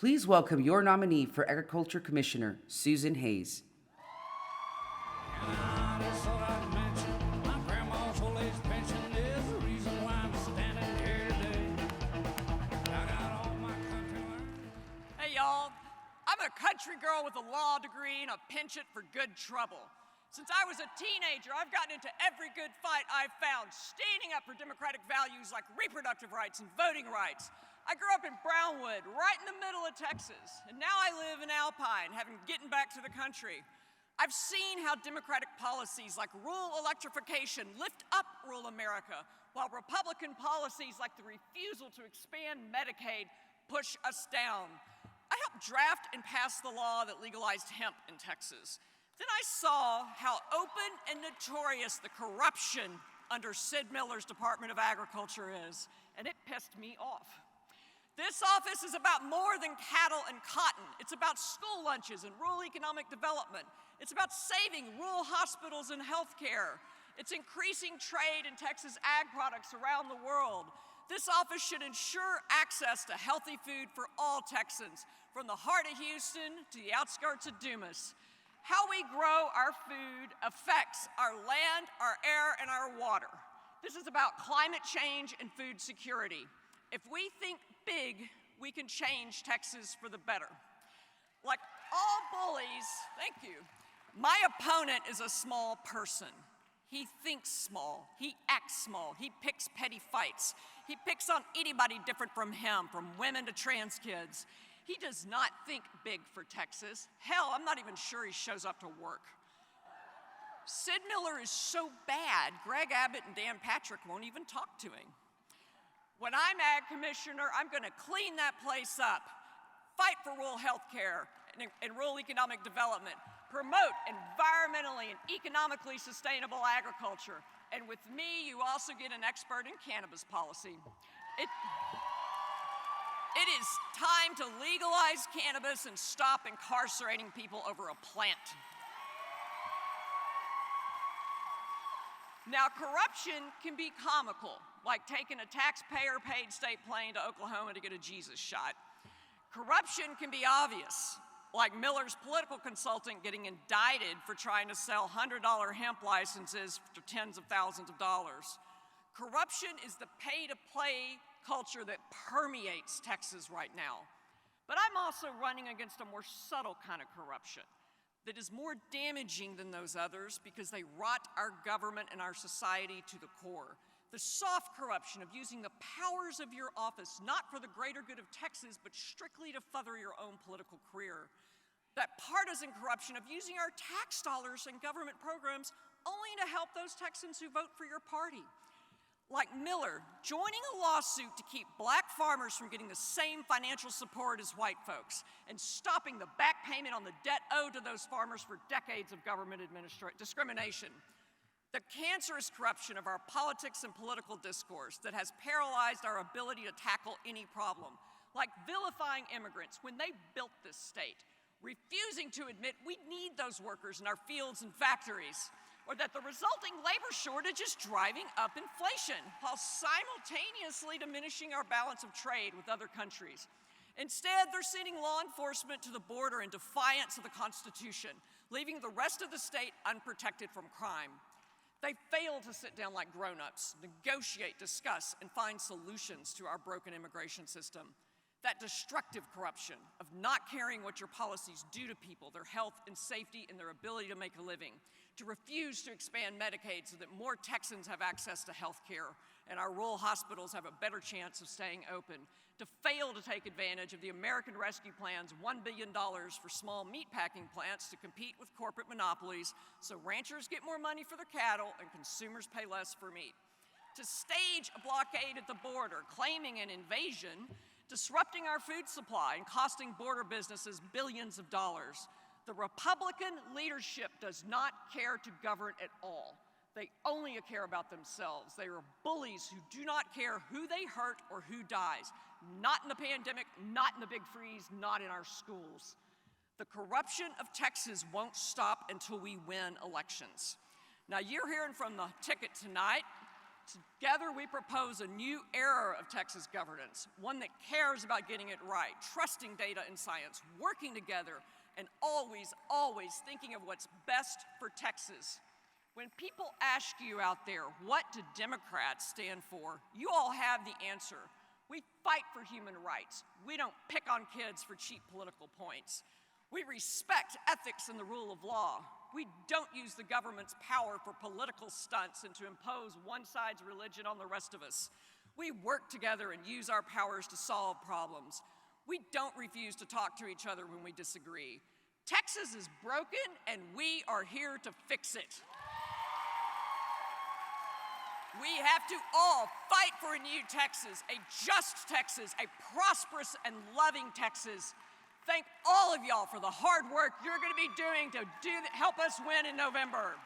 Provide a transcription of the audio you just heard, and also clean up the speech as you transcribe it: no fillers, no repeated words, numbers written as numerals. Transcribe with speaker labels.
Speaker 1: Please welcome your nominee for Agriculture Commissioner, Susan Hayes.
Speaker 2: Hey y'all, I'm a country girl with a law degree and a penchant for good trouble. Since I was a teenager, I've gotten into every good fight I've found, standing up for democratic values like reproductive rights and voting rights. I grew up in Brownwood, right in the middle of Texas, and now I live in Alpine, having gotten back to the country. I've seen how democratic policies like rural electrification lift up rural America, while Republican policies like the refusal to expand Medicaid push us down. I helped draft and pass the law that legalized hemp in Texas. Then I saw how open and notorious the corruption under Sid Miller's Department of Agriculture is, and it pissed me off. This office is about more than cattle and cotton. It's about school lunches and rural economic development. It's about saving rural hospitals and healthcare. It's increasing trade in Texas ag products around the world. This office should ensure access to healthy food for all Texans, from the heart of Houston to the outskirts of Dumas. How we grow our food affects our land, our air, and our water. This is about climate change and food security. If we think big, we can change Texas for the better. Like all bullies, thank you, my opponent is a small person. He thinks small, he acts small, he picks petty fights. He picks on anybody different from him, from women to trans kids. He does not think big for Texas. Hell, I'm not even sure he shows up to work. Sid Miller is so bad, Greg Abbott and Dan Patrick won't even talk to him. When I'm ag commissioner, I'm gonna clean that place up, fight for rural health care and rural economic development, promote environmentally and economically sustainable agriculture. And with me, you also get an expert in cannabis policy. It is time to legalize cannabis and stop incarcerating people over a plant. Now, corruption can be comical, like taking a taxpayer-paid state plane to Oklahoma to get a Jesus shot. Corruption can be obvious, like Miller's political consultant getting indicted for trying to sell $100 hemp licenses for tens of thousands of dollars. Corruption is the pay-to-play culture that permeates Texas right now. But I'm also running against a more subtle kind of corruption that is more damaging than those others because they rot our government and our society to the core. The soft corruption of using the powers of your office not for the greater good of Texas, but strictly to further your own political career. That partisan corruption of using our tax dollars and government programs only to help those Texans who vote for your party. Like Miller, joining a lawsuit to keep black farmers from getting the same financial support as white folks, and stopping the back payment on the debt owed to those farmers for decades of government discrimination. The cancerous corruption of our politics and political discourse that has paralyzed our ability to tackle any problem, like vilifying immigrants when they built this state, refusing to admit we need those workers in our fields and factories, or that the resulting labor shortage is driving up inflation while simultaneously diminishing our balance of trade with other countries. Instead, they're sending law enforcement to the border in defiance of the Constitution, leaving the rest of the state unprotected from crime. They fail to sit down like grown-ups, negotiate, discuss, and find solutions to our broken immigration system. That destructive corruption of not caring what your policies do to people, their health and safety, and their ability to make a living, to refuse to expand Medicaid so that more Texans have access to health care and our rural hospitals have a better chance of staying open, to fail to take advantage of the American Rescue Plan's $1 billion for small meatpacking plants to compete with corporate monopolies so ranchers get more money for their cattle and consumers pay less for meat, to stage a blockade at the border, claiming an invasion, disrupting our food supply and costing border businesses billions of dollars. The Republican leadership does not care to govern at all. They only care about themselves. They are bullies who do not care who they hurt or who dies. Not in the pandemic, not in the big freeze, not in our schools. The corruption of Texas won't stop until we win elections. Now, you're hearing from the ticket tonight Together we propose a new era of Texas governance, one that cares about getting it right, trusting data and science, working together, and always, always thinking of what's best for Texas. When people ask you out there, what do Democrats stand for, you all have the answer. We fight for human rights. We don't pick on kids for cheap political points. We respect ethics and the rule of law. We don't use the government's power for political stunts and to impose one side's religion on the rest of us. We work together and use our powers to solve problems. We don't refuse to talk to each other when we disagree. Texas is broken, and we are here to fix it. We have to all fight for a new Texas, a just Texas, a prosperous and loving Texas. Thank all of y'all for the hard work you're going to be doing to help us win in November.